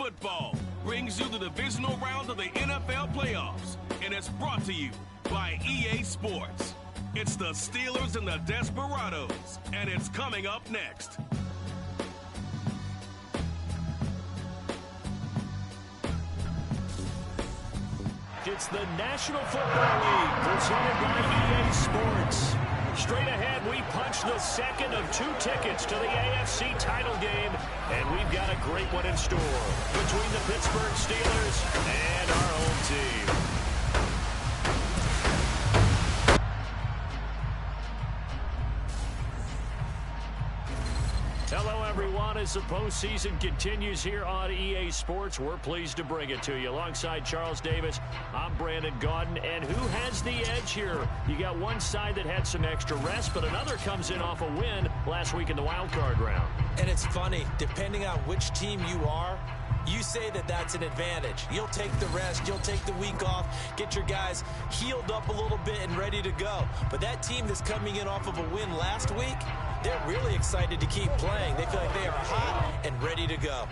football brings you the divisional round of the NFL playoffs, and it's brought to you by EA Sports. It's the Steelers and the Desperados, and it's coming up next. It's the National Football League presented by EA Sports. Straight ahead, we punch the second of 2 tickets to the AFC title game, and we've got a great one in store between the Pittsburgh Steelers and our home team. Hello, everyone. As the postseason continues here on EA Sports, we're pleased to bring it to you. Alongside Charles Davis, I'm Brandon Gaudin. And who has the edge here? You got one side that had some extra rest, but another comes in off a win last week in the wild card round. And it's funny, depending on which team you are, you say that that's an advantage. You'll take the rest, you'll take the week off, get your guys healed up a little bit and ready to go. But that team that's coming in off of a win last week, they're really excited to keep playing. They feel like they are hot and ready to go.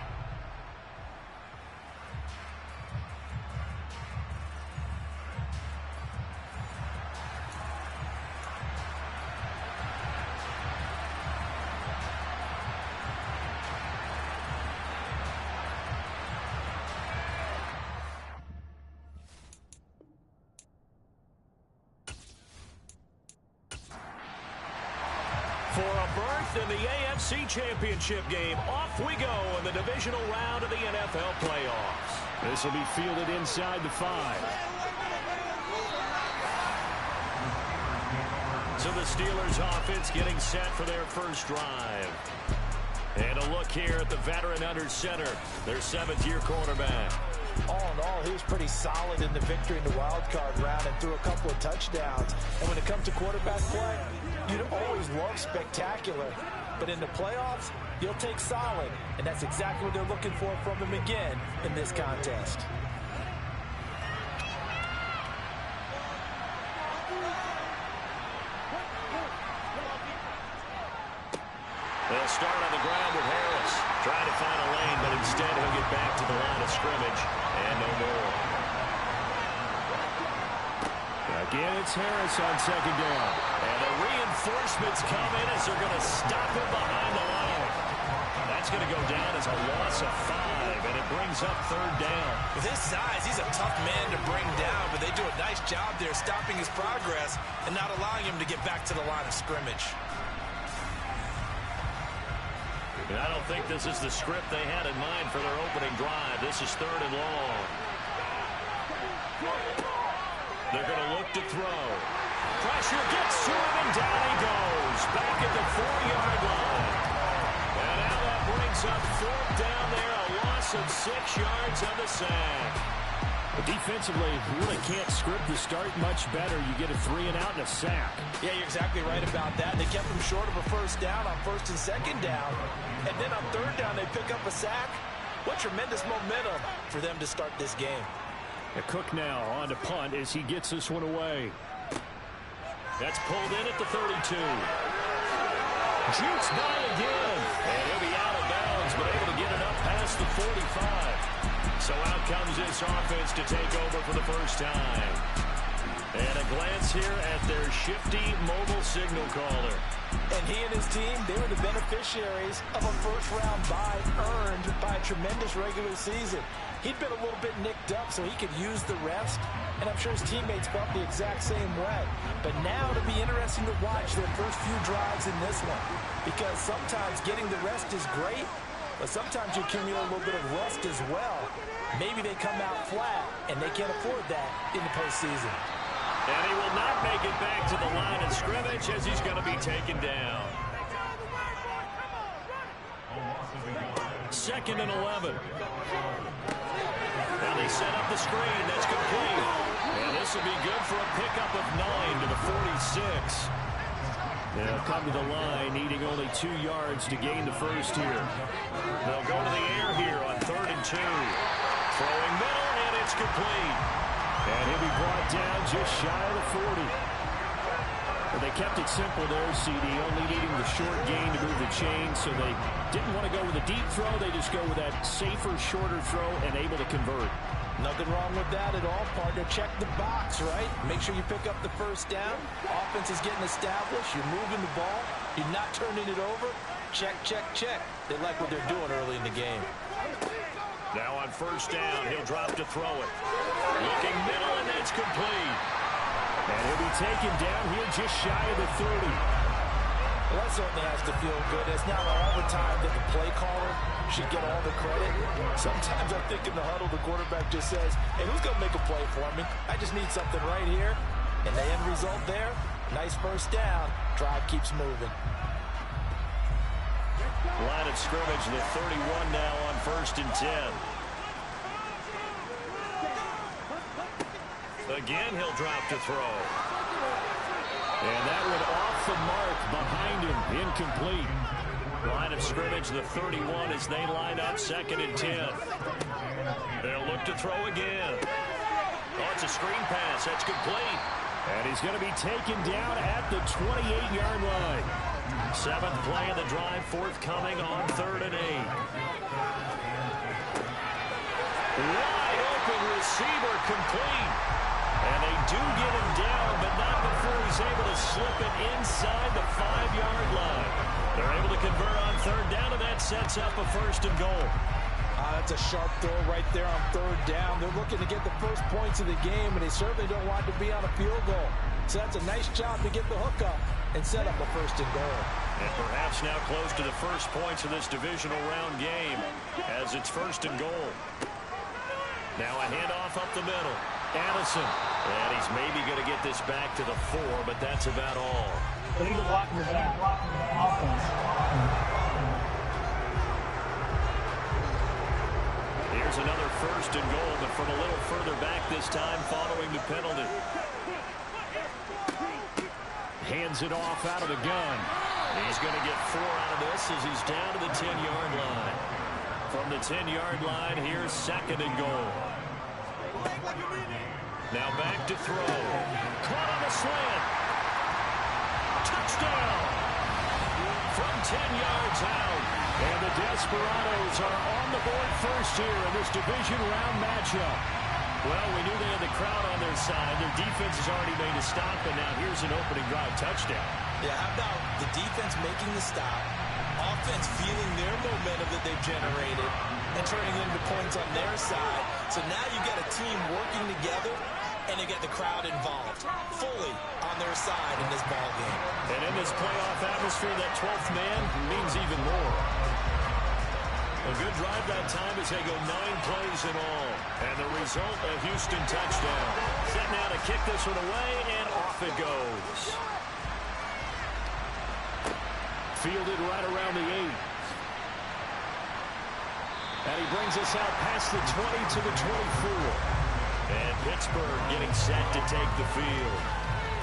For a berth in the AFC Championship game, off we go in the divisional round of the NFL playoffs. This will be fielded inside the 5. So the Steelers offense getting set for their first drive. And a look here at the veteran under center, their 7th-year quarterback. All in all, he was pretty solid in the victory in the wild card round and threw a couple of touchdowns. And when it comes to quarterback play, you'd always love spectacular. But in the playoffs, you'll take solid. And that's exactly what they're looking for from him again in this contest. They'll start on the ground with Harris. Trying to find a lane, but instead he'll get back to the line of scrimmage. And no more. Again, it's Harris on 2nd down. And the reinforcements come in as they're going to stop him behind the line. That's going to go down as a loss of 5, and it brings up 3rd down. With his size, he's a tough man to bring down, but they do a nice job there stopping his progress and not allowing him to get back to the line of scrimmage. And I don't think this is the script they had in mind for their opening drive. This is 3rd and long. They're going to look to throw. Pressure gets to him, and down he goes. Back at the 4-yard line. And now that brings up 4th down there, a loss of 6 yards on the sack. But defensively, you really can't script the start much better. You get a 3-and-out and a sack. Yeah, you're exactly right about that. They kept him short of a 1st down on 1st and 2nd down. And then on 3rd down, they pick up a sack. What tremendous momentum for them to start this game. Cook now on to punt as he gets this one away. That's pulled in at the 32. Shoots by again. And he'll be out of bounds, but able to get it up past the 45. So out comes this offense to take over for the first time. And a glance here at their shifty mobile signal caller. And he and his team, they were the beneficiaries of a first-round bye earned by a tremendous regular season. He'd been a little bit nicked up, so he could use the rest. And I'm sure his teammates felt the exact same way. But now it'll be interesting to watch their first few drives in this one. Because sometimes getting the rest is great, but sometimes you accumulate a little bit of rust as well. Maybe they come out flat, and they can't afford that in the postseason. And he will not make it back to the line of scrimmage as he's going to be taken down. 2nd and 11. And they set up the screen. That's complete. And this will be good for a pickup of 9 to the 46. They'll come to the line, needing only 2 yards to gain the first here. They'll go to the air here on 3rd and 2. Throwing middle, and it's complete. And he'll be brought down just shy of the 40. They kept it simple there, CD, only needing the short gain to move the chain, so they didn't want to go with a deep throw. They just go with that safer, shorter throw and able to convert. Nothing wrong with that at all, partner. Check the box, right? Make sure you pick up the first down. Offense is getting established. You're moving the ball. You're not turning it over. Check, check, check. They like what they're doing early in the game. Now on first down, he'll drop to throw it. Looking middle, and that's complete. And he'll be taken down here just shy of the 30. Well, that certainly has to feel good. It's not all the time that the play caller should get all the credit. Sometimes I think in the huddle, the quarterback just says, hey, who's going to make a play for me? I just need something right here. And the end result there, nice first down. Drive keeps moving. Line of scrimmage, the 31 now on 1st and 10. Again, he'll drop to throw. And that one off the mark behind him, incomplete. Line of scrimmage, the 31 as they line up 2nd and 10. They'll look to throw again. Oh, it's a screen pass. That's complete. And he's going to be taken down at the 28-yard line. 7th play of the drive, forthcoming on 3rd and 8. Wide open receiver, complete. And they do get him down, but not before he's able to slip it inside the 5-yard line. They're able to convert on 3rd down, and that sets up a 1st and goal. That's a sharp throw right there on 3rd down. They're looking to get the first points of the game, and they certainly don't want to be on a field goal. So that's a nice job to get the hook up and set up a 1st and goal. And perhaps now close to the first points of this divisional round game as it's 1st and goal. Now a handoff up the middle. Addison. And he's maybe going to get this back to the 4, but that's about all. Here's another 1st and goal, but from a little further back this time following the penalty. Hands it off out of the gun. He's going to get 4 out of this as he's down to the 10-yard line. From the 10-yard line, here's 2nd and goal. Now back to throw. Caught on the slant. Touchdown. From 10 yards out. And the Desperados are on the board first here in this division round matchup. Well, we knew they had the crowd on their side. Their defense has already made a stop, and now here's an opening drive touchdown. Yeah, how about the defense making the stop, offense feeling their momentum that they've generated, and turning into points on their side. So now you get a team working together, and you get the crowd involved fully on their side in this ball game. And in this playoff atmosphere, that 12th man means even more. A good drive that time as they go 9 plays in all. And the result, a Houston touchdown. Set now to kick this one away, and off it goes. Fielded right around the 8. And he brings us out past the 20 to the 24. And Pittsburgh getting set to take the field.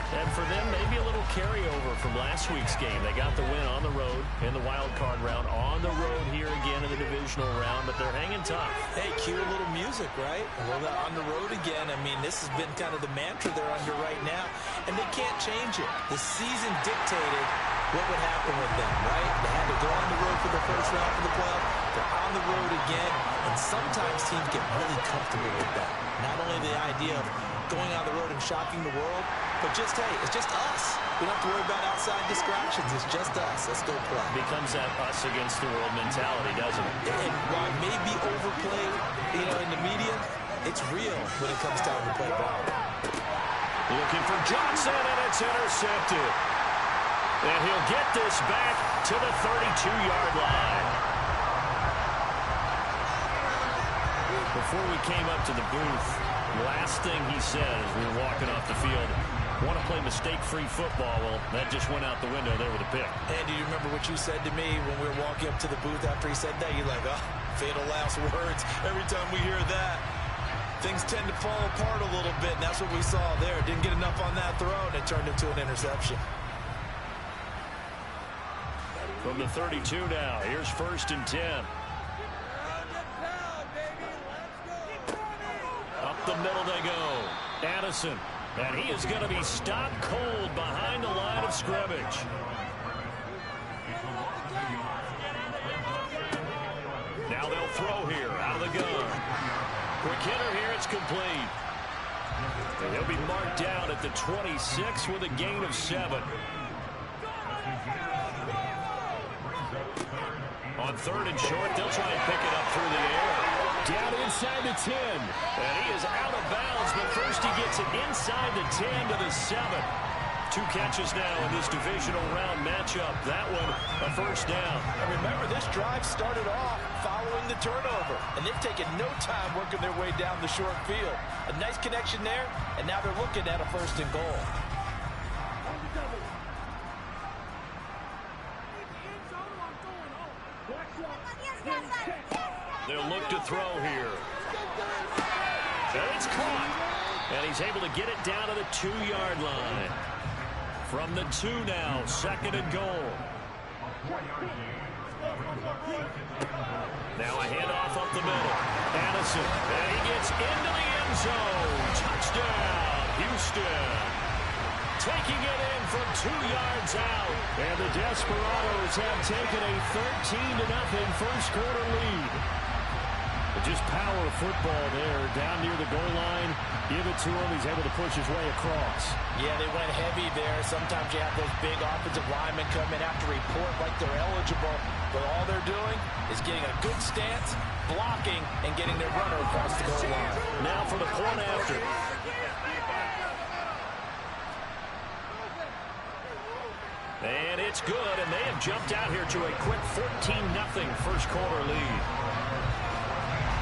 And for them, maybe a little carryover from last week's game. They got the win on the road in the wild card round, on the road here again in the divisional round, but they're hanging tough. Hey, cue a little music, right? Well, they're on the road again. I mean, this has been kind of the mantra they're under right now, and they can't change it. The season dictated what would happen with them, right? They had to go on the road for the first round for the playoff. They're on the road again, and sometimes teams get really comfortable with that. Not only the idea of going on the road and shocking the world, but just, hey, it's just us. We don't have to worry about outside distractions. It's just us. Let's go play. Becomes that us against the world mentality, doesn't it? And while it may be overplayed, in the media, it's real when it comes time to play ball. Looking for Johnson, and it's intercepted. And he'll get this back to the 32-yard line. Before we came up to the booth, last thing he said as we were walking off the field, want to play mistake-free football. Well, that just went out the window there with a pick. And do you remember what you said to me when we were walking up to the booth after he said that? You're like, oh, fatal last words. Every time we hear that, things tend to fall apart a little bit, and that's what we saw there. Didn't get enough on that throw, and it turned into an interception. From the 32 now, here's 1st and 10. Up the middle they go. Addison And he is going to be stopped cold behind the line of scrimmage. Now they'll throw here out of the gun. Quick hitter here. It's complete. And he'll be marked down at the 26 with a gain of 7. On 3rd and short, they'll try and pick it up through the air. Down inside the 10. And he is out of bounds, but first he gets it inside the 10 to the 7. 2 catches now in this divisional round matchup. That one, a first down. And remember, this drive started off following the turnover, and they've taken no time working their way down the short field. A nice connection there, and now they're looking at a 1st and goal. They'll look to throw here. And it's caught. And he's able to get it down to the 2-yard line. From the 2 now, 2nd and goal. Now a handoff up the middle. Addison, and he gets into the end zone. Touchdown, Houston. Taking it in from 2 yards out. And the Desperados have taken a 13-0 first quarter lead. Just power football there, down near the goal line. Give it to him. He's able to push his way across. Yeah, they went heavy there. Sometimes you have those big offensive linemen come in after report like they're eligible. But all they're doing is getting a good stance, blocking, and getting their runner across the goal line. Now for the point after. And it's good, and they have jumped out here to a quick 14-0 first quarter lead.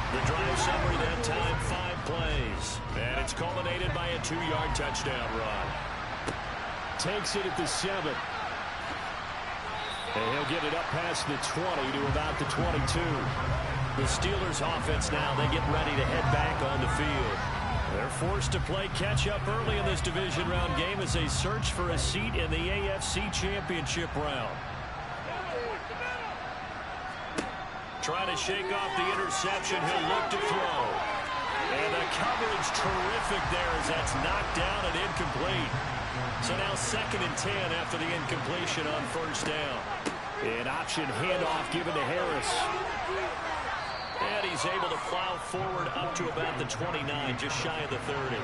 The drive summary that time, 5 plays. And it's culminated by a 2-yard touchdown run. Takes it at the 7. And he'll get it up past the 20 to about the 22. The Steelers offense now, they get ready to head back on the field. They're forced to play catch-up early in this division round game as they search for a seat in the AFC Championship round. Trying to shake off the interception. He'll look to throw. And the coverage terrific there as that's knocked down and incomplete. So now 2nd and 10 after the incompletion on 1st down. An option handoff given to Harris. And he's able to plow forward up to about the 29, just shy of the 30.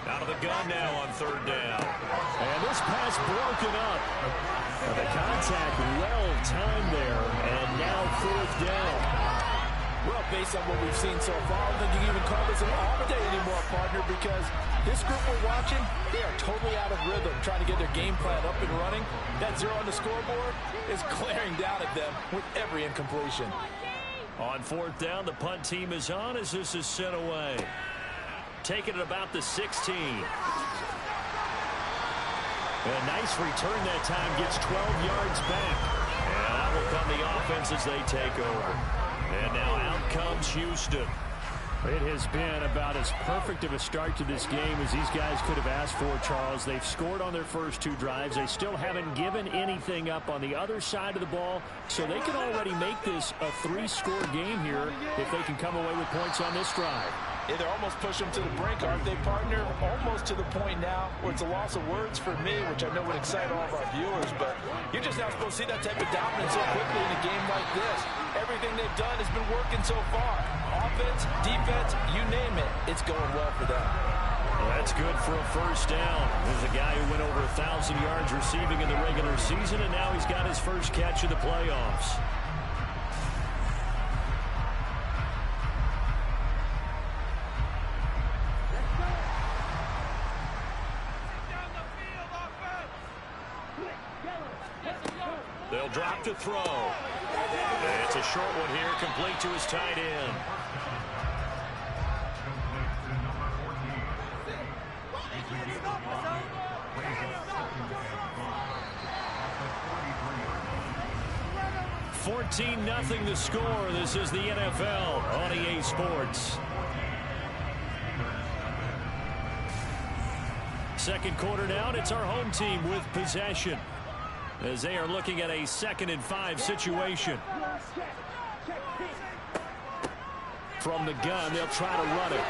Out of the gun now on 3rd down. And this pass broken up. And the contact well timed there. And now 4th down. Well, based on what we've seen so far, I don't think you can even call this an off day anymore, partner, because this group we're watching, they are totally out of rhythm, trying to get their game plan up and running. That 0 on the scoreboard is glaring down at them with every incompletion. On 4th down, the punt team is on as this is sent away. Taking it about the 16. A nice return that time, gets 12 yards back. And that will come the offense as they take over. And now out comes Houston. It has been about as perfect of a start to this game as these guys could have asked for, Charles. They've scored on their first 2 drives. They still haven't given anything up on the other side of the ball, so they can already make this a 3-score game here if they can come away with points on this drive. Yeah, they're almost pushing them to the brink, aren't they, partner? Almost to the point now where it's a loss of words for me, which I know would excite all of our viewers, but you're just not supposed to see that type of dominance so quickly in a game like this. Everything they've done has been working so far. Offense, defense, you name it, it's going well for them. Well, that's good for a first down. There's a guy who went over 1,000 yards receiving in the regular season, and now he's got his first catch of the playoffs. They'll drop to throw. And it's a short one here, complete to his tight end. $14-0 the score. This is the NFL on EA Sports. Second quarter now, and it's our home team with possession, as they are looking at a 2nd and 5 situation. from the gun. They'll try to run it.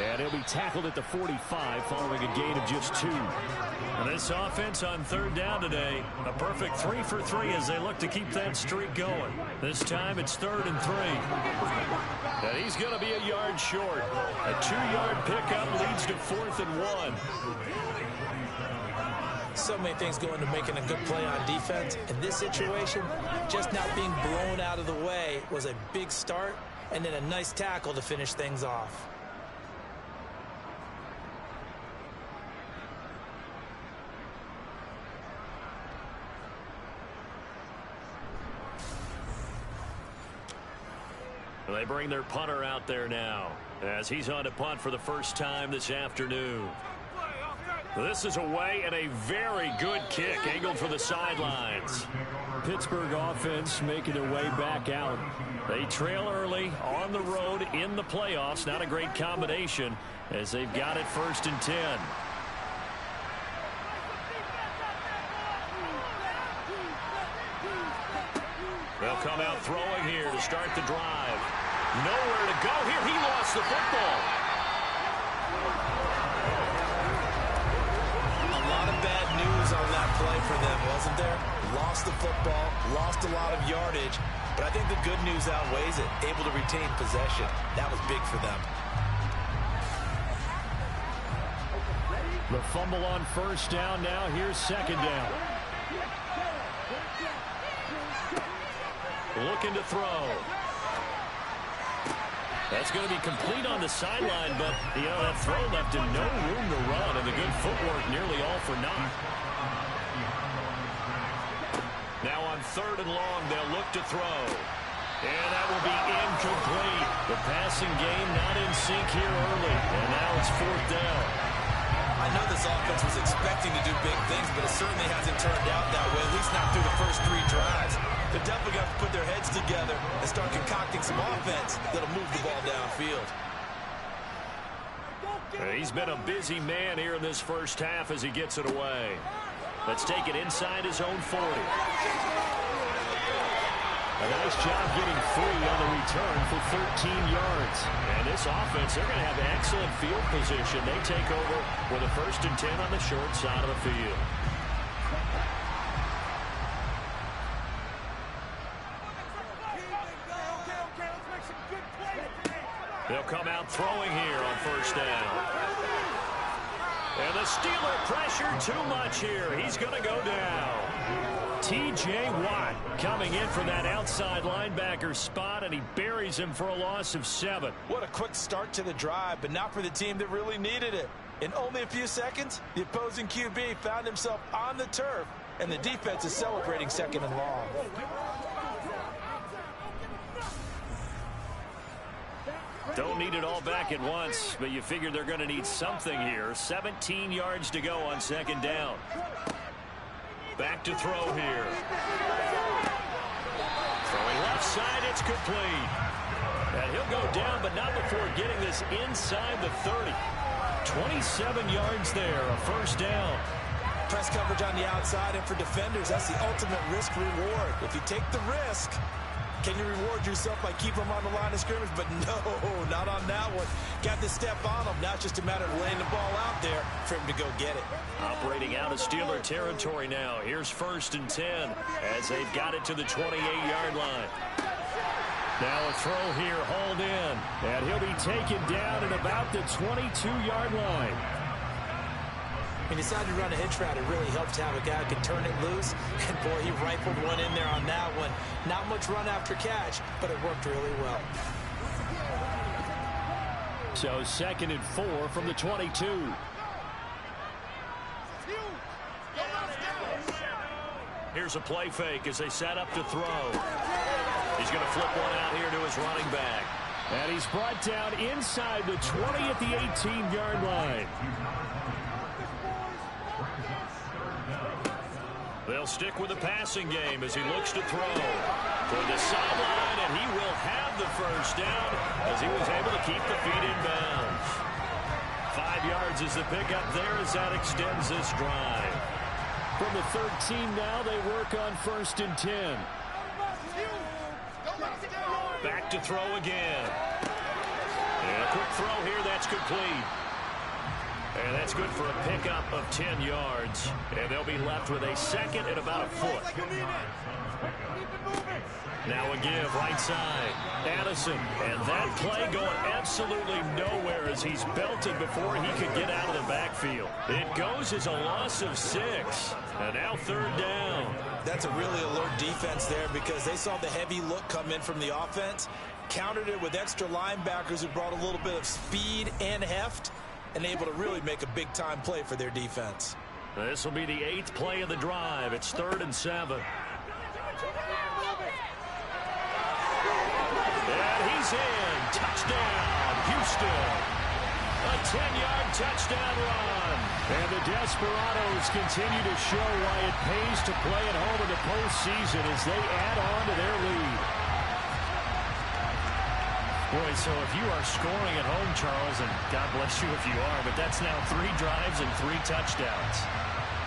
And he'll be tackled at the 45 following a gain of just 2. And this offense on third down today, a perfect 3 for 3 as they look to keep that streak going. This time it's 3rd and 3. And he's going to be a yard short. A 2-yard pickup leads to 4th and 1. So many things go into making a good play on defense. In this situation, just not being blown out of the way was a big start, and then a nice tackle to finish things off. They bring their punter out there now as he's on to punt for the first time this afternoon. This is away and a very good kick angled for the sidelines. Pittsburgh offense making their way back out. They trail early on the road in the playoffs. Not a great combination as they've got it 1st and 10. They'll come out throwing here to start the drive. Nowhere to go here. He lost the football. A lot of bad news on that play for them, wasn't there? Lost the football, lost a lot of yardage, but I think the good news outweighs it. Able to retain possession. That was big for them. The fumble on 1st down now. Here's 2nd down. Looking to throw. That's going to be complete on the sideline, but, that throw left him no room to run, and the good footwork nearly all for naught. Now on 3rd and long, they'll look to throw. And that will be incomplete. The passing game not in sync here early, and now it's 4th down. I know this offense was expecting to do big things, but it certainly hasn't turned out that way, at least not through the first 3 drives. They're definitely going to put their heads together and start concocting some offense that'll move the ball downfield. He's been a busy man here in this first half as he gets it away. Let's take it inside his own 40. A nice job getting free on the return for 13 yards. And this offense, they're going to have excellent field position. They take over with a 1st and 10 on the short side of the field. They'll come out throwing here on 1st down. And the Steeler pressure too much here. He's going to go down. T.J. Watt coming in from that outside linebacker spot, and he buries him for a loss of 7. What a quick start to the drive, but not for the team that really needed it. In only a few seconds, the opposing QB found himself on the turf, and the defense is celebrating 2nd and long. Don't need it all back at once, but you figure they're going to need something here. 17 yards to go on 2nd down. Back to throw here. Throwing left side, it's complete. And he'll go down, but not before getting this inside the 30. 27 yards there, a 1st down. Press coverage on the outside, and for defenders, that's the ultimate risk-reward. If you take the risk, can you reward yourself by keeping them on the line of scrimmage? But no, not on that one. Got to step on them. Now it's just a matter of laying the ball out there for him to go get it. Operating out of Steeler territory now. Here's 1st and 10 as they've got it to the 28-yard line. Now a throw here, hauled in. And he'll be taken down at about the 22-yard line. He decided to run a hitch route. It really helped to have a guy who could turn it loose. And, boy, he rifled one in there on that one. Not much run after catch, but it worked really well. So 2nd and 4 from the 22. Here's a play fake as they set up to throw. He's going to flip one out here to his running back. And he's brought down inside the 20 at the 18-yard line. They'll stick with the passing game as he looks to throw. Toward the sideline, and he will have the 1st down as he was able to keep the feet in bounds. 5 yards is the pickup there as that extends this drive. From the 13 now, they work on 1st and 10. Back to throw again. And a quick throw here, that's complete. And that's good for a pickup of 10 yards. And they'll be left with a second and about a foot. Now a give, right side. Addison. And that play going absolutely nowhere as he's belted before he could get out of the backfield. It goes as a loss of 6. And now third down. That's a really alert defense there because they saw the heavy look come in from the offense, countered it with extra linebackers who brought a little bit of speed and heft, and able to really make a big-time play for their defense. This will be the 8th play of the drive. It's 3rd and 7. And he's in. Touchdown, Houston. A 10-yard touchdown run. And the Desperados continue to show why it pays to play at home in the postseason as they add on to their lead. Boy, so if you are scoring at home, Charles, and God bless you if you are, but that's now 3 drives and 3 touchdowns.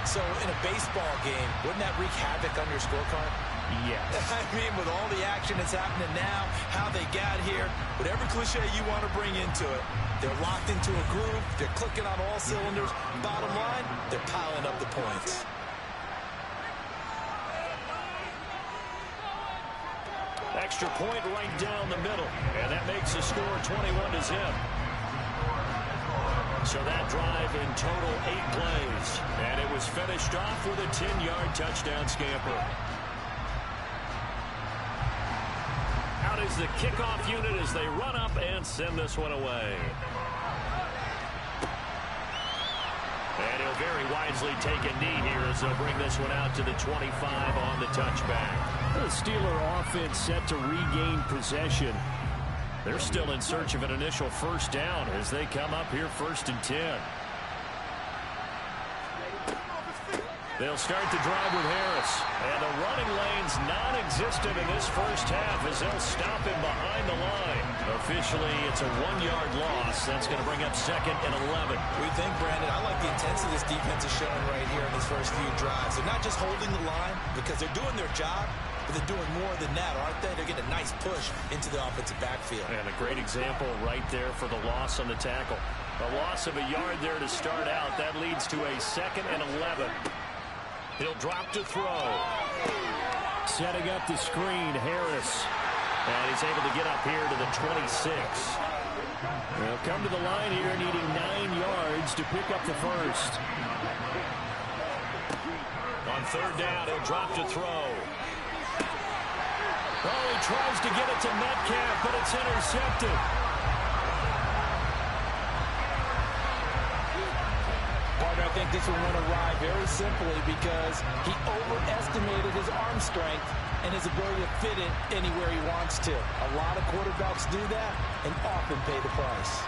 So in a baseball game, wouldn't that wreak havoc on your scorecard? Yes. I mean, with all the action that's happening now, how they got here, whatever cliche you want to bring into it, they're locked into a groove, they're clicking on all cylinders. Bottom line, they're piling up the points. Extra point right down the middle, and that makes the score 21-0. So that drive in total 8 plays, and it was finished off with a 10-yard touchdown scamper. Out is the kickoff unit as they run up and send this one away. And he'll very wisely take a knee here as they'll bring this one out to the 25 on the touchback. The Steeler offense set to regain possession. They're still in search of an initial first down as they come up here 1st and 10. They'll start the drive with Harris. And the running lane's non-existent in this first half as they'll stop him behind the line. Officially, it's a 1-yard loss. That's going to bring up 2nd and 11. We think, Brandon, I like the intensity this defense is showing right here in these first few drives. They're not just holding the line because they're doing their job, but they're doing more than that, aren't they? They're getting a nice push into the offensive backfield. And a great example right there for the loss on the tackle. A loss of a yard there to start out. That leads to a 2nd and 11. He'll drop to throw. Setting up the screen, Harris. And he's able to get up here to the 26. They'll come to the line here needing 9 yards to pick up the first. On 3rd down, he'll drop to throw. Oh, he tries to get it to Metcalf, but it's intercepted. Partner, I think this one went awry very simply because he overestimated his arm strength and his ability to fit it anywhere he wants to. A lot of quarterbacks do that and often pay the price.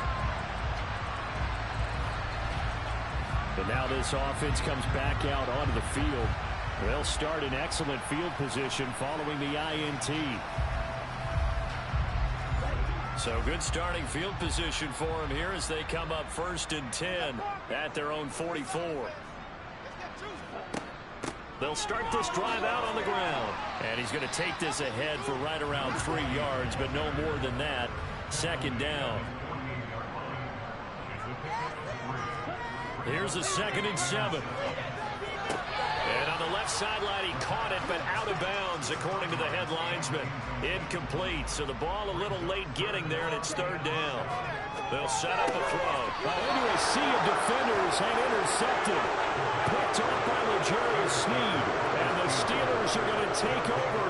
But now this offense comes back out onto the field. They'll start in excellent field position following the INT. So good starting field position for them here as they come up 1st and 10 at their own 44. They'll start this drive out on the ground. And he's going to take this ahead for right around 3 yards, but no more than that. 2nd down. Here's a 2nd and 7. And on the left sideline, he caught it, but out of bounds, according to the head linesman. Incomplete, so the ball a little late getting there, and it's 3rd down. They'll set up a throw. Into a sea of defenders and intercepted. Picked off by L'Jarius Sneed. And the Steelers are going to take over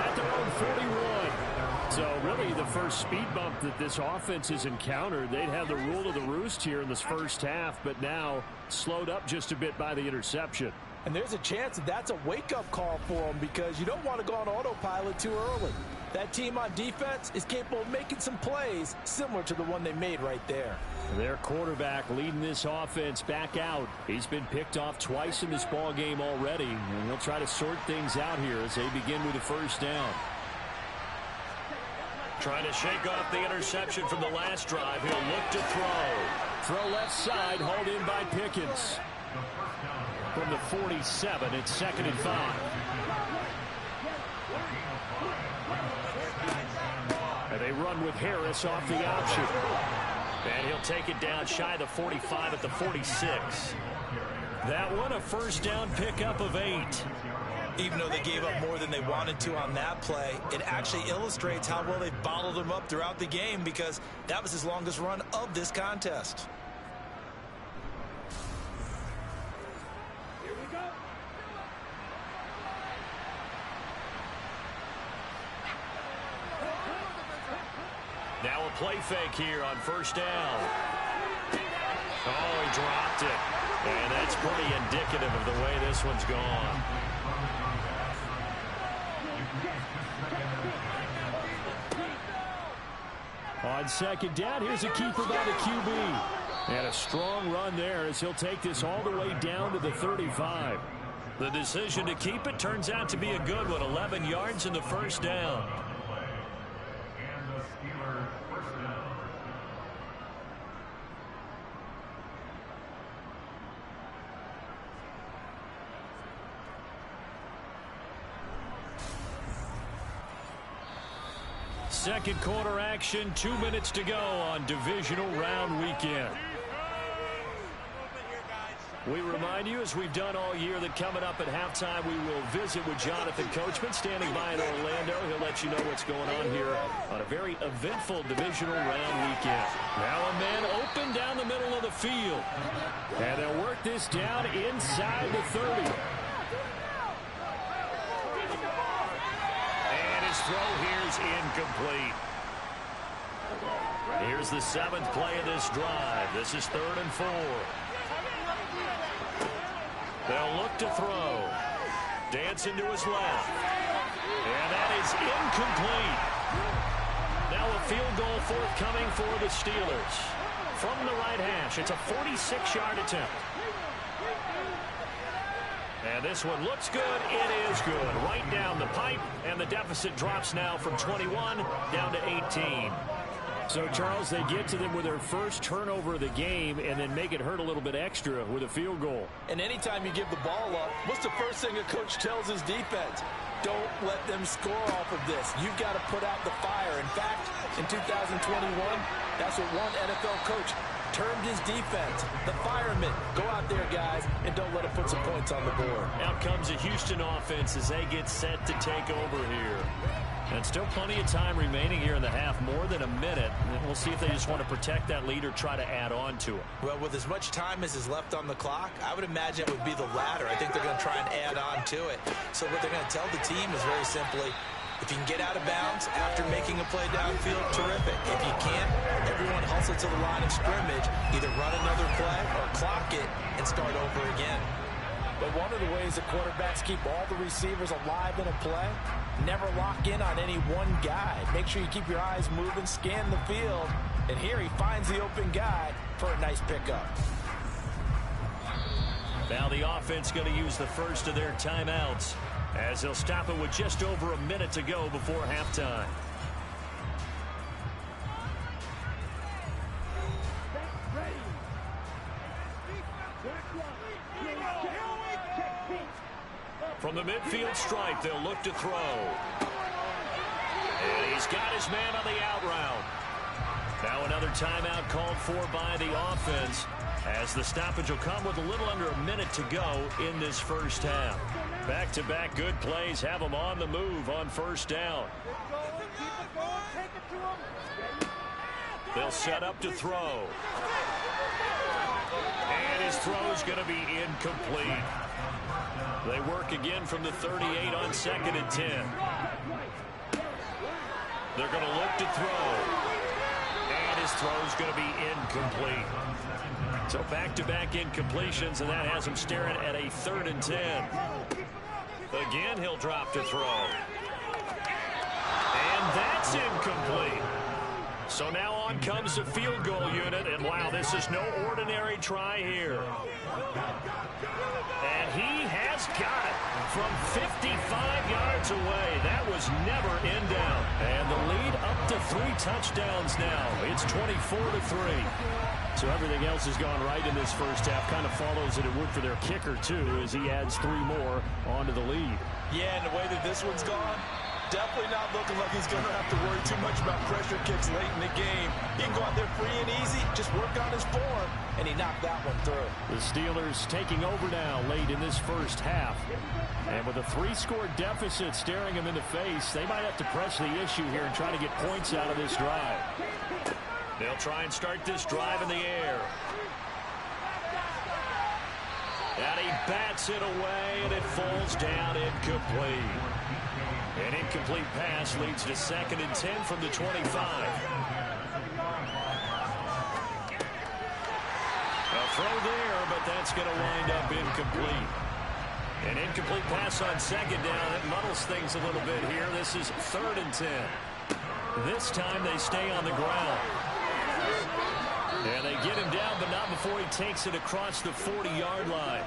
at their own 41. So really the first speed bump that this offense has encountered. They'd have the rule of the roost here in this first half, but now slowed up just a bit by the interception. And there's a chance that that's a wake-up call for them because you don't want to go on autopilot too early. That team on defense is capable of making some plays similar to the one they made right there. Their quarterback leading this offense back out. He's been picked off twice in this ball game already, and he'll try to sort things out here as they begin with the first down. Trying to shake off the interception from the last drive. He'll look to throw. Throw left side, hauled in by Pickens. From the 47, it's 2nd and 5. run with Harris off the option. And he'll take it down shy of the 45 at the 46. That one a first down pickup of 8. Even though they gave up more than they wanted to on that play, it actually illustrates how well they've bottled them up throughout the game, because that was his longest run of this contest. Now a play fake here on first down. Oh, he dropped it. And that's pretty indicative of the way this one's gone. On second down, here's a keeper by the QB. And a strong run there as he'll take this all the way down to the 35. The decision to keep it turns out to be a good one. 11 yards in the first down. Second quarter action, 2 minutes to go on divisional round weekend. We remind you, as we've done all year, that coming up at halftime, we will visit with Jonathan Coachman standing by in Orlando. He'll let you know what's going on here on a very eventful divisional round weekend. Now a man open down the middle of the field. And they'll work this down inside the 30. Throw here's incomplete. Here's the 7th play of this drive. This is 3rd and 4. They'll look to throw. Dancing to his left. And that is incomplete. Now a field goal forthcoming for the Steelers. From the right hash, it's a 46-yard attempt. And this one looks good. It is good. Right down the pipe. And the deficit drops now from 21 down to 18. So, Charles, they get to them with their first turnover of the game and then make it hurt a little bit extra with a field goal. And anytime you give the ball up, what's the first thing a coach tells his defense? Don't let them score off of this. You've got to put out the fire. In fact, in 2021, that's what one NFL coach termed his defense, the firemen. Go out there, guys, and don't let them put some points on the board. Out comes a Houston offense as they get set to take over here. And still plenty of time remaining here in the half, more than a minute. And we'll see if they just want to protect that lead or try to add on to it. Well, with as much time as is left on the clock, I would imagine it would be the latter. I think they're going to try and add on to it. So what they're going to tell the team is very simply, if you can get out of bounds after making a play downfield, terrific. If you can't, everyone hustle to the line of scrimmage, either run another play or clock it and start over again. But one of the ways that quarterbacks keep all the receivers alive in a play, never lock in on any one guy. Make sure you keep your eyes moving, scan the field, and here he finds the open guy for a nice pickup. Now the offense going to use the first of their timeouts, as they'll stop it with just over a minute to go before halftime. From the midfield stripe, they'll look to throw. And he's got his man on the out route. Now another timeout called for by the offense, as the stoppage will come with a little under a minute to go in this first half. Back-to-back good plays have them on the move on first down. They'll set up to throw. And his throw is going to be incomplete. They work again from the 38 on 2nd and 10. They're going to look to throw. And his throw is going to be incomplete. So back-to-back incompletions, and that has him staring at a 3rd and 10. Again, he'll drop to throw. And that's incomplete. So now on comes the field goal unit, and wow, this is no ordinary try here. And he has got it from 55 yards away. That was never in doubt. And the lead up to 3 touchdowns now. It's 24-3. So everything else has gone right in this first half. Kind of follows it would for their kicker, too, as he adds 3 more onto the lead. Yeah, and the way that this one's gone, definitely not looking like he's going to have to worry too much about pressure kicks late in the game. He can go out there free and easy, just work on his form, and he knocked that one through. The Steelers taking over now late in this first half. And with a 3-score deficit staring them in the face, they might have to press the issue here and try to get points out of this drive. They'll try and start this drive in the air. And he bats it away, and it falls down incomplete. An incomplete pass leads to 2nd and 10 from the 25. A throw there, but that's going to wind up incomplete. An incomplete pass on 2nd down. It muddles things a little bit here. This is 3rd and 10. This time they stay on the ground. And they get him down, but not before he takes it across the 40-yard line.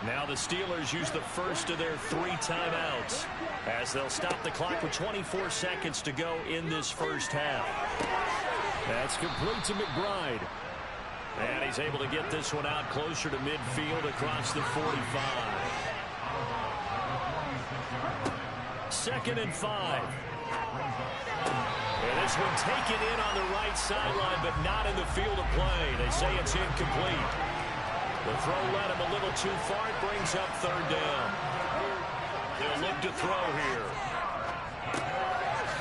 Now the Steelers use the first of their 3 timeouts as they'll stop the clock with 24 seconds to go in this first half. That's complete to McBride. And he's able to get this one out closer to midfield across the 45. 2nd and 5. And this one taken in on the right sideline, but not in the field of play. They say it's incomplete. The throw led him a little too far. It brings up 3rd down. They'll look to throw here.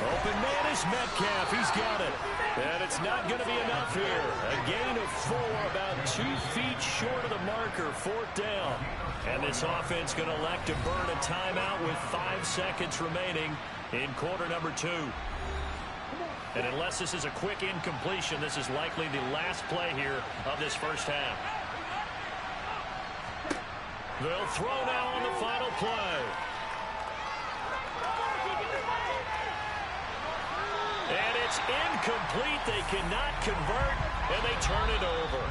Open man is Metcalf. He's got it. And it's not going to be enough here. A gain of 4, about 2 feet short of the marker. 4th down. And this offense going to elect to burn a timeout with 5 seconds remaining in quarter number 2. And unless this is a quick incompletion, this is likely the last play here of this first half. They'll throw now on the final play. And it's incomplete. They cannot convert, and they turn it over.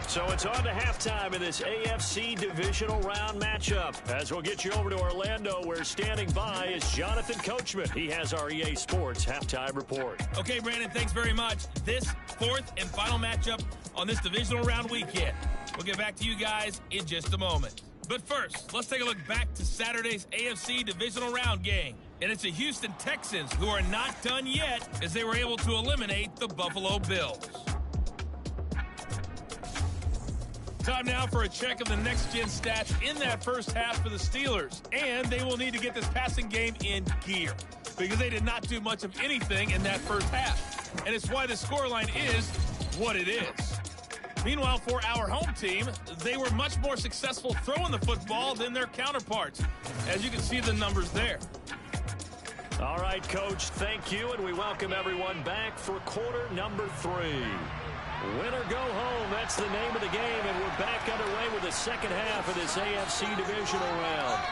So it's on to halftime in this AFC divisional round matchup. As we'll get you over to Orlando, where standing by is Jonathan Coachman. He has our EA Sports halftime report. Okay, Brandon, thanks very much. This 4th and final matchup on this divisional round weekend. We'll get back to you guys in just a moment. But first, let's take a look back to Saturday's AFC divisional round game. And it's the Houston Texans who are not done yet as they were able to eliminate the Buffalo Bills. Time now for a check of the next-gen stats in that first half for the Steelers. And they will need to get this passing game in gear because they did not do much of anything in that first half. And it's why the scoreline is what it is. Meanwhile, for our home team, they were much more successful throwing the football than their counterparts, as you can see the numbers there. All right, Coach, thank you, and we welcome everyone back for quarter number 3. Win or go home, that's the name of the game, and we're back underway with the second half of this AFC divisional round.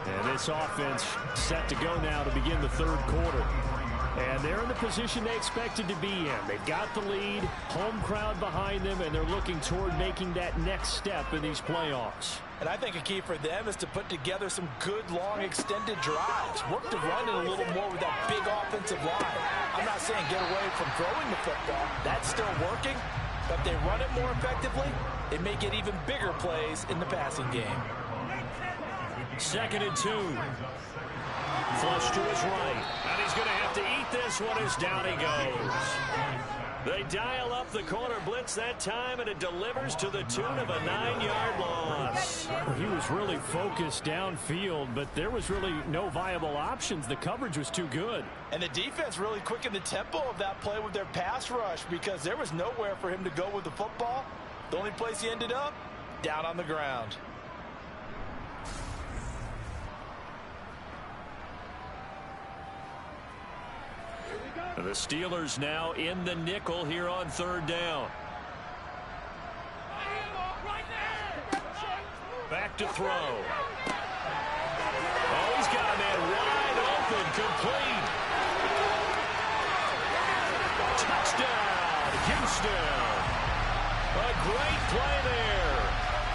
And this offense set to go now to begin the 3rd quarter. And they're in the position they expected to be in. They've got the lead, home crowd behind them, and they're looking toward making that next step in these playoffs. And I think a key for them is to put together some good, long, extended drives. Work to run it a little more with that big offensive line. I'm not saying get away from throwing the football. That's still working. But if they run it more effectively, they may get even bigger plays in the passing game. 2nd and 2. Flush to his right. And he's going to have to eat this one as down he goes. They dial up the corner blitz that time, and it delivers to the tune of a 9-yard loss. He was really focused downfield, but there was really no viable options. The coverage was too good. And the defense really quickened the tempo of that play with their pass rush because there was nowhere for him to go with the football. The only place he ended up, down on the ground. The Steelers now in the nickel here on 3rd down. Back to throw. Oh, he's got a man wide open, complete. Touchdown, Houston. A great play there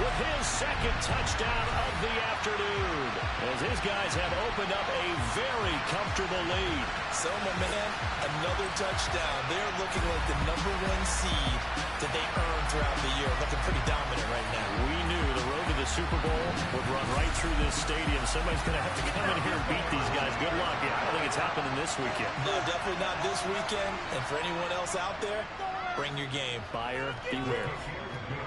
with his 2nd touchdown of the afternoon. as his guys have opened up a very comfortable lead. So, my man, another touchdown. They're looking like the #1 seed that they earned throughout the year. Looking pretty dominant right now. We knew the road to the Super Bowl would run right through this stadium. Somebody's going to have to come in here and beat these guys. Good luck. I don't think it's happening this weekend. No, definitely not this weekend. And for anyone else out there, bring your game. Buyer beware.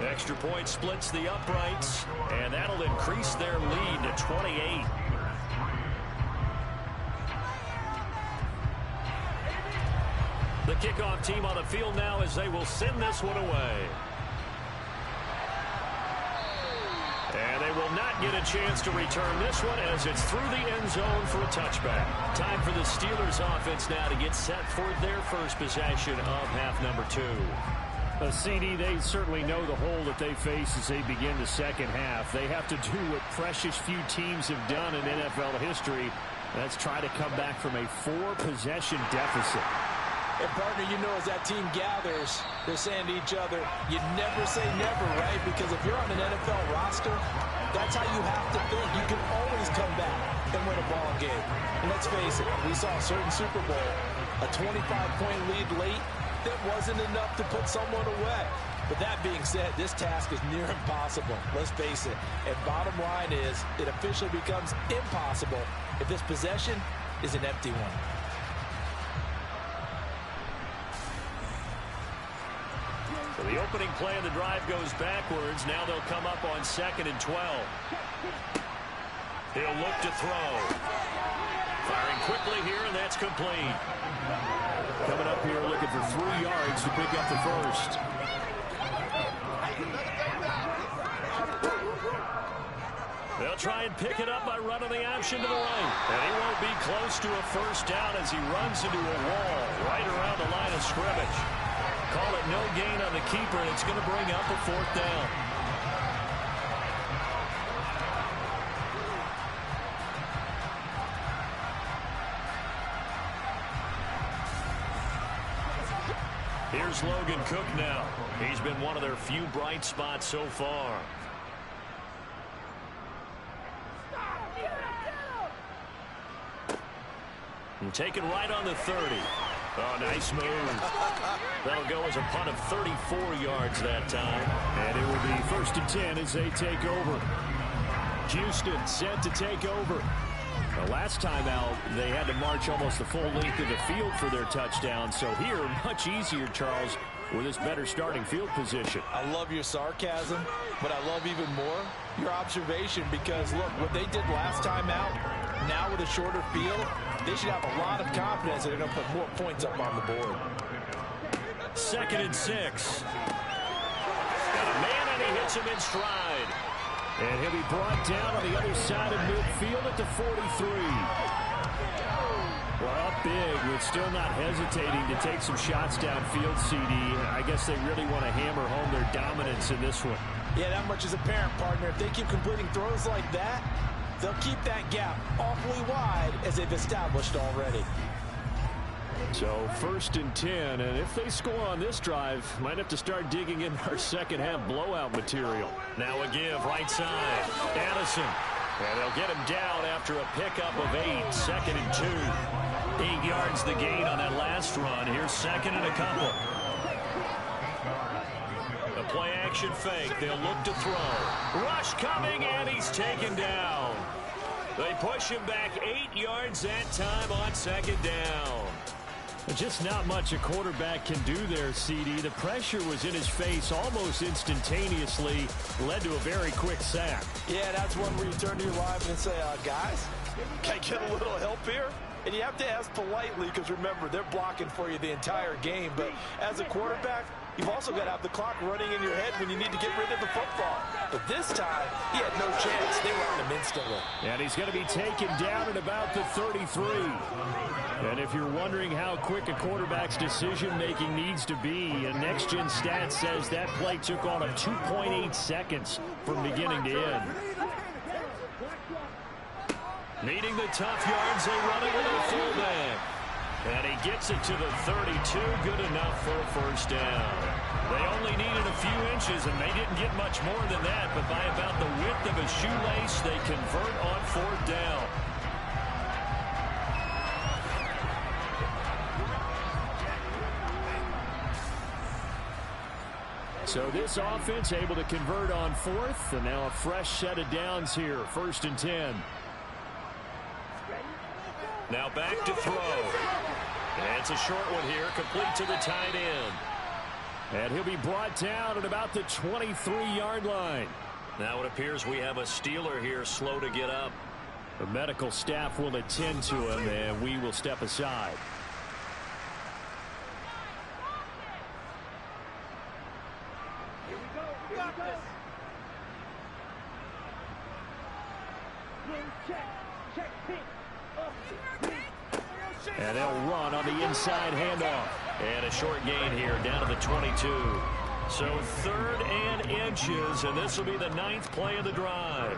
Extra point splits the uprights, and that'll increase their lead to 28. The kickoff team on the field now as they will send this one away. And they will not get a chance to return this one as it's through the end zone for a touchback. Time for the Steelers offense now to get set for their first possession of half number 2. CD, they certainly know the hole that they face as they begin the second half. They have to do what precious few teams have done in NFL history. That's try to come back from a 4-possession deficit. And, partner, you know, as that team gathers, they're saying to each other, you never say never, right? Because if you're on an NFL roster, that's how you have to think. You can always come back and win a ball game. And let's face it, we saw a certain Super Bowl, a 25-point lead late, that wasn't enough to put someone away. But that being said, this task is near impossible. Let's face it. And bottom line is, it officially becomes impossible if this possession is an empty one. So the opening play of the drive goes backwards. Now they'll come up on 2nd and 12. He'll look to throw. Firing quickly here, and that's complete. Coming up here looking for 3 yards to pick up the first. They'll try and pick it up by running the option to the right. And he won't be close to a first down as he runs into a wall right around the line of scrimmage. Call it no gain on the keeper, and it's going to bring up a 4th down. Here's Logan Cook now. He's been one of their few bright spots so far. And taken right on the 30. Oh, nice move. That'll go as a punt of 34 yards that time. And it will be 1st and 10 as they take over. Houston set to take over. The last time out, they had to march almost the full length of the field for their touchdown. So here, much easier, Charles, with this better starting field position. I love your sarcasm, but I love even more your observation because, look, what they did last time out, now with a shorter field, they should have a lot of confidence that they're going to put more points up on the board. 2nd and 6. Got a man, and he hits him in stride. And he'll be brought down on the other side of midfield at the 43. Well, up big with still not hesitating to take some shots downfield, CD. I guess they really want to hammer home their dominance in this one. Yeah, that much is apparent, partner. If they keep completing throws like that, they'll keep that gap awfully wide as they've established already. So 1st and 10, and if they score on this drive, might have to start digging in our second half blowout material. Now a give right side. Addison. And they'll get him down after a pickup of 8. 2nd and 2. 8 yards the gain on that last run. Here's 2nd and a couple. The play action fake. They'll look to throw. Rush coming, and he's taken down. They push him back 8 yards that time on 2nd down. Just not much a quarterback can do there, CD. The pressure was in his face almost instantaneously, led to a very quick sack. Yeah, that's one where you turn to your line and say, guys, can I get a little help here? And you have to ask politely because, remember, they're blocking for you the entire game. But as a quarterback, you've also got to have the clock running in your head when you need to get rid of the football. But this time, he had no chance. They were on him instantly. And he's going to be taken down at about the 33. And if you're wondering how quick a quarterback's decision-making needs to be, a next-gen stat says that play took on him 2.8 seconds from beginning to end. Needing the tough yards, they run it with a fullback. And he gets it to the 32, good enough for a first down. They only needed a few inches, and they didn't get much more than that, but by about the width of a shoelace, they convert on 4th down. So this offense able to convert on fourth, and now a fresh set of downs here, 1st and 10. Now back to throw. And it's a short one here, complete to the tight end. And he'll be brought down at about the 23-yard line. Now it appears we have a Steeler here slow to get up. The medical staff will attend to him, and we will step aside. And they'll run on the inside handoff. And a short gain here down to the 22. So 3rd and inches, and this will be the 9th play of the drive.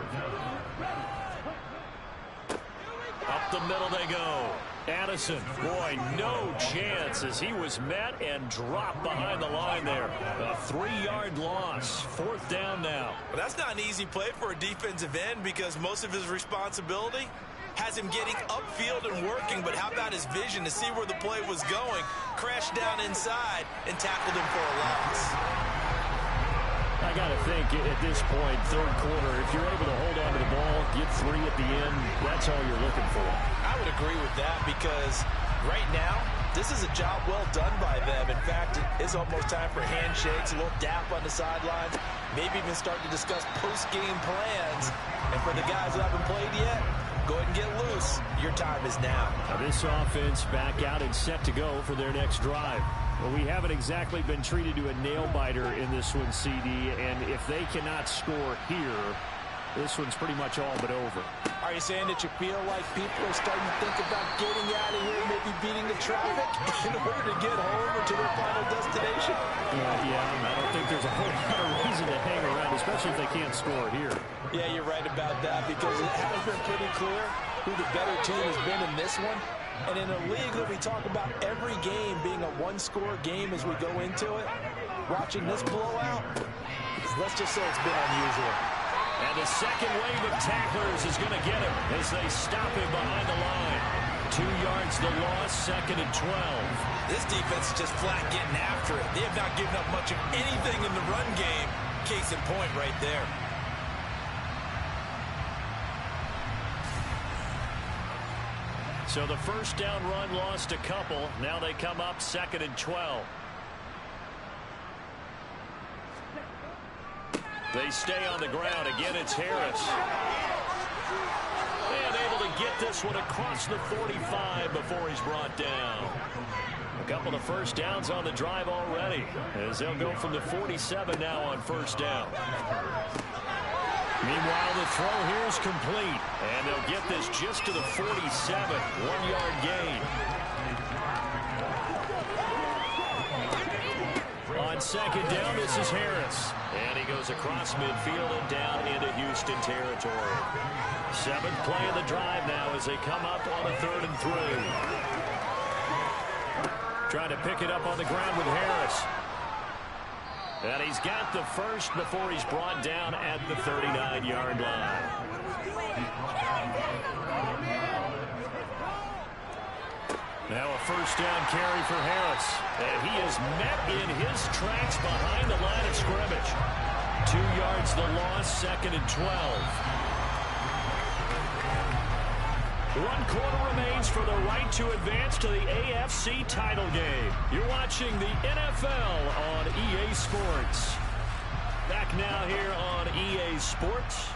Up the middle they go. Addison, boy, no chance as he was met and dropped behind the line there. A 3-yard loss. 4th down now. Well, that's not an easy play for a defensive end because most of his responsibility has him getting upfield and working, but how about his vision to see where the play was going? Crashed down inside and tackled him for a loss. I got to think at this point, 3rd quarter, if you're able to hold on to the ball, get 3 at the end, that's all you're looking for. I would agree with that because right now, this is a job well done by them. In fact, it's almost time for handshakes, a little dap on the sidelines, maybe even start to discuss post-game plans. And for the guys who haven't played yet, go ahead and get loose. Your time is now. Now this offense back out and set to go for their next drive. Well, we haven't exactly been treated to a nail-biter in this one, CD, and if they cannot score here, this one's pretty much all but over. Are you saying that you feel like people are starting to think about getting out of here, maybe beating the traffic in order to get home or to their final destination? Yeah, I don't think there's a whole lot of reason to hang around, especially if they can't score here. Yeah, you're right about that because it has been pretty clear who the better team has been in this one. And in a league that we talk about every game being a one-score game as we go into it, watching this blowout, let's just say it's been unusual. And the second wave of tacklers is going to get him as they stop him behind the line. 2 yards the loss, 2nd and 12. This defense is just flat getting after it. They have not given up much of anything in the run game. Case in point right there. So the 1st down run lost a couple. Now they come up 2nd and 12. They stay on the ground. Again, it's Harris. And able to get this one across the 45 before he's brought down. A couple of 1st downs on the drive already, as they'll go from the 47 now on 1st down. Meanwhile, the throw here is complete, and they'll get this just to the 47, 1-yard gain. On 2nd down, this is Harris. And he goes across midfield and down into Houston territory. 7th play of the drive now as they come up on a 3rd and 3. Trying to pick it up on the ground with Harris. And he's got the 1st before he's brought down at the 39-yard line. Now a 1st down carry for Harris. And he is met in his tracks behind the line of scrimmage. 2 yards the loss, 2nd and 12. 1 quarter remains for the right to advance to the AFC title game. You're watching the NFL on EA Sports. Back now here on EA Sports.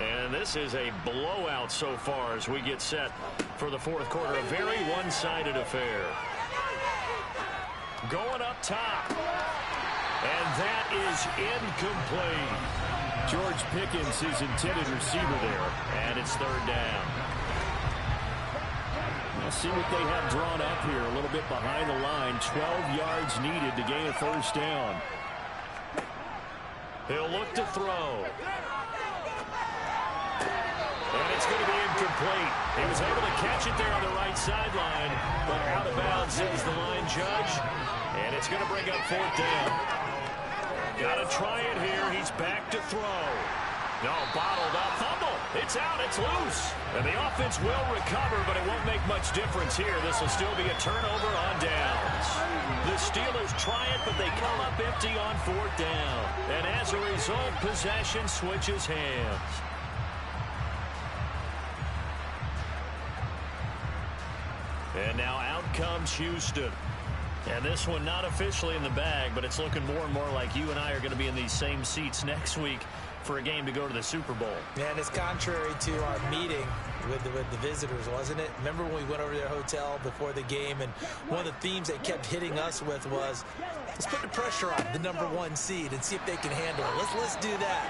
And this is a blowout so far as we get set for the 4th quarter. A very one-sided affair. Going up top. And that is incomplete. George Pickens, his intended receiver there. And it's 3rd down. Let's see what they have drawn up here. A little bit behind the line. 12 yards needed to gain a 1st down. He'll look to throw. And it's going to be incomplete. He was able to catch it there on the right sideline, but out of bounds is the line judge. And it's going to bring up 4th down. Got to try it here. He's back to throw. No, bottled up. Fumble. It's out. It's loose. And the offense will recover, but it won't make much difference here. This will still be a turnover on downs. The Steelers try it, but they come up empty on 4th down. And as a result, possession switches hands. And now out comes Houston. And this one not officially in the bag, but it's looking more and more like you and I are going to be in these same seats next week for a game to go to the Super Bowl. Man, it's contrary to our meeting with the visitors, wasn't it? Remember when we went over to their hotel before the game, and one of the themes they kept hitting us with was, let's put the pressure on the #1 seed and see if they can handle it. Let's do that.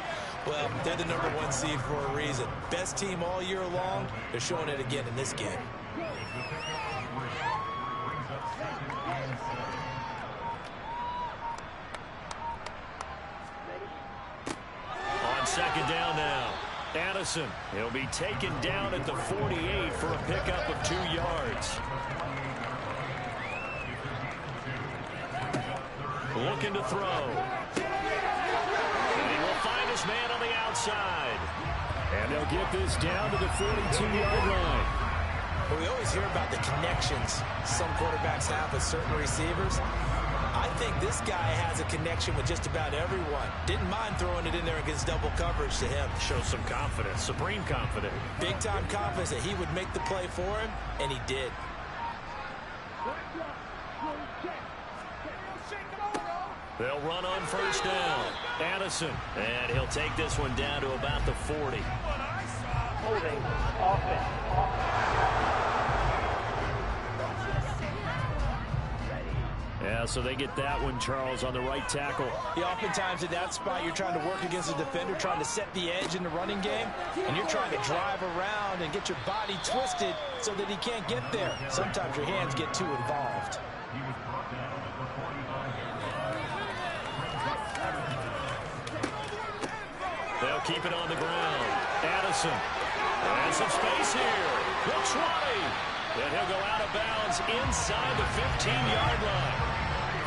Well, they're the #1 seed for a reason. Best team all year long. They're showing it again in this game. On 2nd down now, Addison. He'll be taken down at the 48 for a pickup of 2 yards. Looking to throw. And he will find his man on the outside. And they'll get this down to the 42-yard line. We always hear about the connections some quarterbacks have with certain receivers. I think this guy has a connection with just about everyone. Didn't mind throwing it in there against double coverage to him. Shows some confidence, supreme confidence. Big-time confidence that he would make the play for him, and he did. They'll run on 1st down. Addison, and he'll take this one down to about the 40. Holding offense. Yeah, so they get that one, Charles, on the right tackle. Yeah, oftentimes in that spot, you're trying to work against a defender, trying to set the edge in the running game, and you're trying to drive around and get your body twisted so that he can't get there. Sometimes your hands get too involved. They'll keep it on the ground. Addison. And some space here. The 20. And he'll go out of bounds inside the 15-yard line.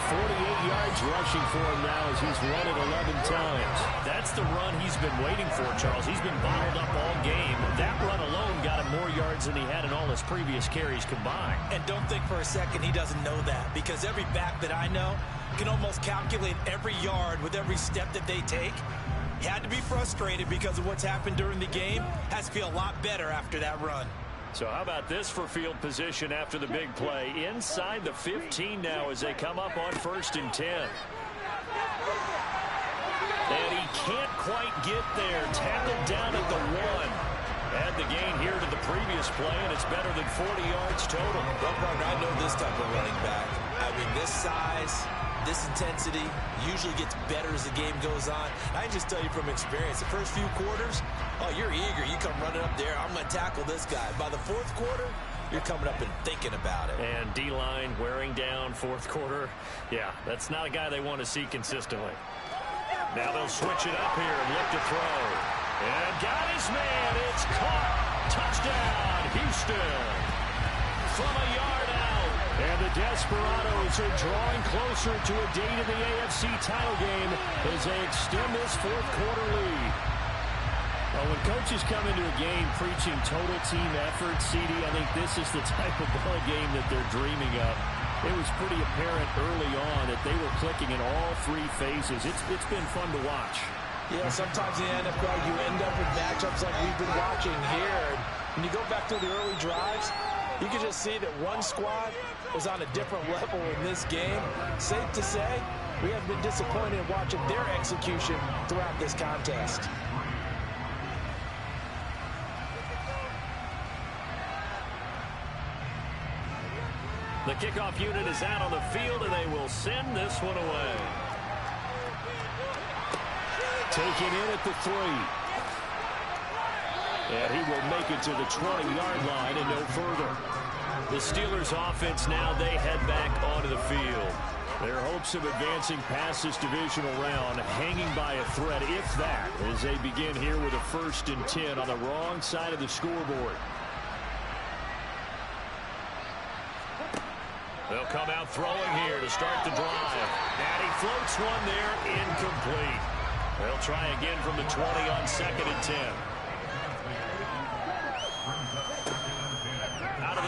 48 yards rushing for him now as he's run it 11 times. That's the run he's been waiting for, Charles. He's been bottled up all game. That run alone got him more yards than he had in all his previous carries combined. And don't think for a second he doesn't know that, because every back that I know can almost calculate every yard with every step that they take. He had to be frustrated because of what's happened during the game. Has to feel a lot better after that run. So how about this for field position after the big play? Inside the 15 now as they come up on 1st and 10. And he can't quite get there. Tackled down at the 1. Add the gain here to the previous play, and it's better than 40 yards total. Well, partner, I know this type of running back. I mean, this size, this intensity usually gets better as the game goes on. I can just tell you from experience, the first few quarters, oh, you're eager. You come running up there. I'm going to tackle this guy. By the 4th quarter, you're coming up and thinking about it. And D-line wearing down 4th quarter. Yeah, that's not a guy they want to see consistently. Now they'll switch it up here and look to throw. And got his man. It's caught. Touchdown, Houston. From a yard out. And the Desperados are drawing closer to a date in the AFC title game as they extend this 4th quarter lead. Well, when coaches come into a game preaching total team effort, CD, I think this is the type of ball game that they're dreaming of. It was pretty apparent early on that they were clicking in all 3 phases. It's been fun to watch. Yeah, sometimes in the NFL you end up with matchups like we've been watching here. And when you go back to the early drives, you can just see that one squad was on a different level in this game. Safe to say, we have been disappointed in watching their execution throughout this contest. The kickoff unit is out on the field, and they will send this one away. Taken in at the 3. And he will make it to the 20-yard line and no further. The Steelers offense now, they head back onto the field. Their hopes of advancing past this divisional round hanging by a thread, if that, as they begin here with a 1st and 10 on the wrong side of the scoreboard. They'll come out throwing here to start the drive. And he floats one there, incomplete. They'll try again from the 20 on 2nd and 10.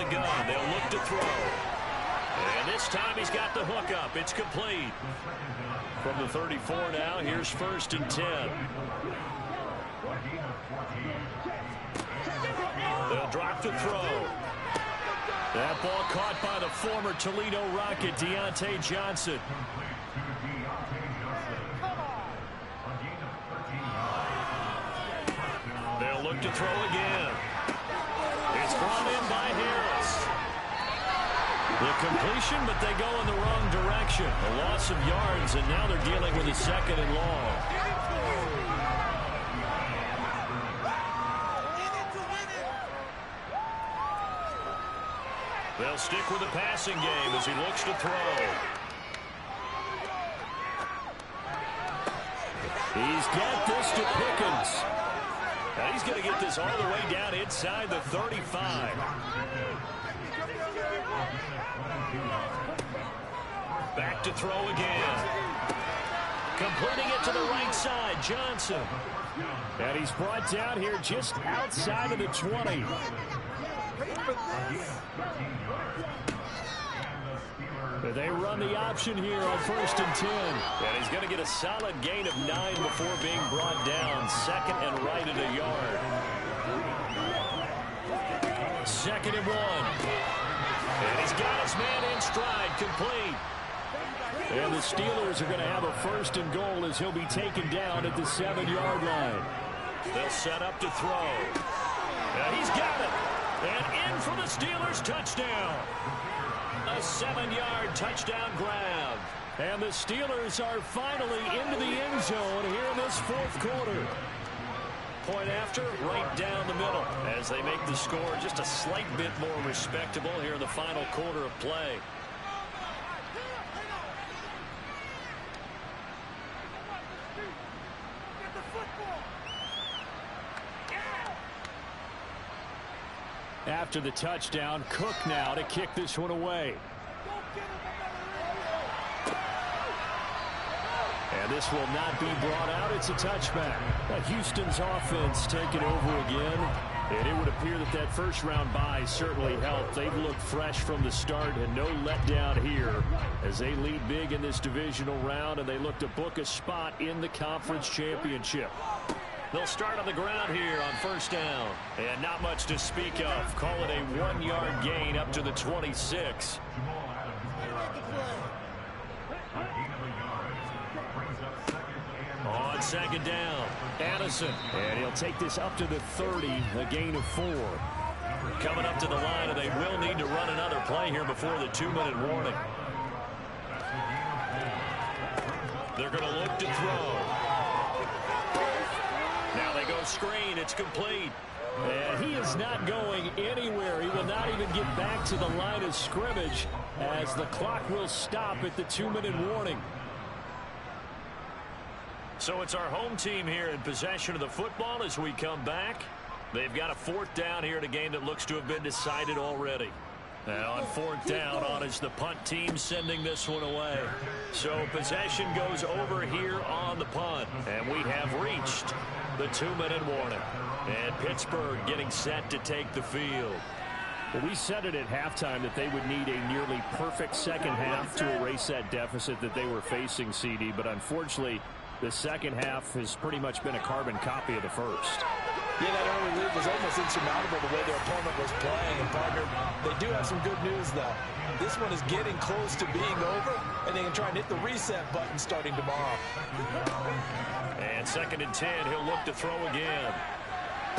the gun. They'll look to throw. And this time he's got the hook up. It's complete. From the 34 now, here's 1st and 10. They'll drop to throw. That ball caught by the former Toledo Rocket, Deontay Johnson. They'll look to throw again. It's brought in by Harris. The completion, but they go in the wrong direction. A loss of yards, and now they're dealing with a 2nd and long. They'll stick with the passing game as he looks to throw. He's got this to Pickens. And he's going to get this all the way down inside the 35. Back to throw again. Completing it to the right side, Johnson. And he's brought down here just outside of the 20. They run the option here on 1st and 10. And he's going to get a solid gain of 9 before being brought down. 2nd and right at a yard. 2nd and 1. And he's got his man in stride, complete. And the Steelers are going to have a 1st and goal as he'll be taken down at the 7-yard line. They'll set up to throw. And he's got it. And in for the Steelers touchdown. A 7-yard touchdown grab. And the Steelers are finally into the end zone here in this 4th quarter. Point after, right down the middle as they make the score just a slight bit more respectable here in the final quarter of play. After the touchdown, Cook now to kick this one away. And this will not be brought out. It's a touchback. Houston's offense taking over again. And it would appear that that first-round bye certainly helped. They've looked fresh from the start and no letdown here as they lead big in this divisional round, and they look to book a spot in the conference championship. They'll start on the ground here on 1st down. And not much to speak of. Call it a 1-yard gain up to the 26. On 2nd down, Addison. And he'll take this up to the 30, a gain of 4. Coming up to the line, and they will need to run another play here before the 2-minute warning. They're going to look to throw. Now they go screen. It's complete. And he is not going anywhere. He will not even get back to the line of scrimmage as the clock will stop at the 2-minute warning. So it's our home team here in possession of the football as we come back. They've got a 4th down here in a game that looks to have been decided already. And on 4th down, on is the punt team sending this one away. So possession goes over here on the punt. And we have reached the 2-minute warning. And Pittsburgh getting set to take the field. Well, we said it at halftime that they would need a nearly perfect second half to erase that deficit that they were facing, CD. But unfortunately, the second half has pretty much been a carbon copy of the first. Yeah, that early lead was almost insurmountable the way their opponent was playing. And, partner, they do have some good news, though. This one is getting close to being over, and they can try and hit the reset button starting tomorrow. And 2nd and 10, he'll look to throw again.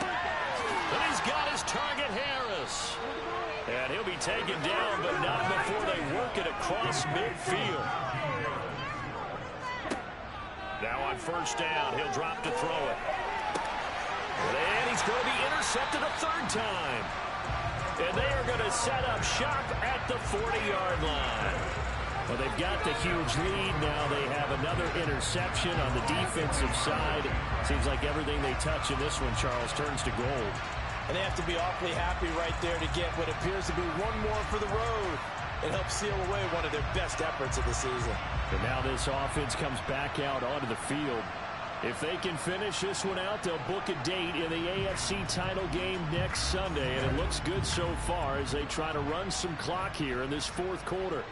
And he's got his target, Harris. And he'll be taken down, but not before they work it across midfield. Now on 1st down, he'll drop to throw it. And he's going to be intercepted a 3rd time. And they are going to set up shop at the 40-yard line. Well, they've got the huge lead. Now they have another interception on the defensive side. Seems like everything they touch in this one, Charles, turns to gold. And they have to be awfully happy right there to get what appears to be one more for the road. It helps seal away one of their best efforts of the season. And now this offense comes back out onto the field. If they can finish this one out, they'll book a date in the AFC title game next Sunday, and it looks good so far as they try to run some clock here in this fourth quarter.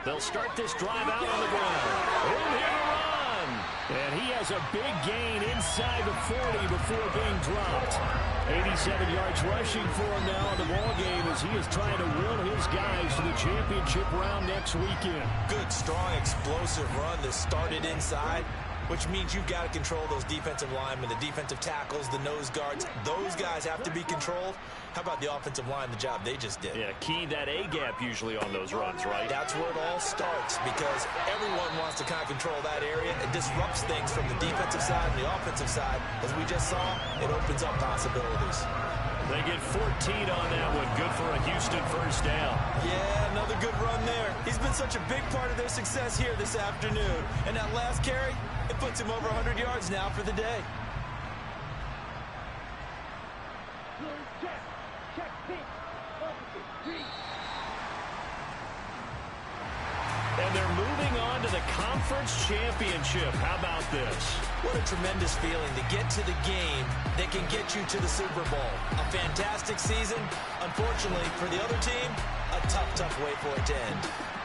They'll start this drive out on the ground. Room here to run. And he has a big gain inside the 40 before being dropped. 87 yards rushing for him now in the ballgame as he is trying to will his guys to the championship round next weekend. Good, strong, explosive run that started inside, which means you've got to control those defensive linemen, the defensive tackles, the nose guards. Those guys have to be controlled. How about the offensive line, the job they just did? Yeah, key that A-gap usually on those runs, right? That's where it all starts because everyone wants to kind of control that area. It disrupts things from the defensive side and the offensive side. As we just saw, it opens up possibilities. They get 14 on that one. Good for a Houston first down. Yeah, another good run there. He's been such a big part of their success here this afternoon. And that last carry, it puts him over 100 yards now for the day. And they're moving on to the conference championship. How about this? What a tremendous feeling to get to the game that can get you to the Super Bowl. A fantastic season. Unfortunately, for the other team, a tough way for it to end.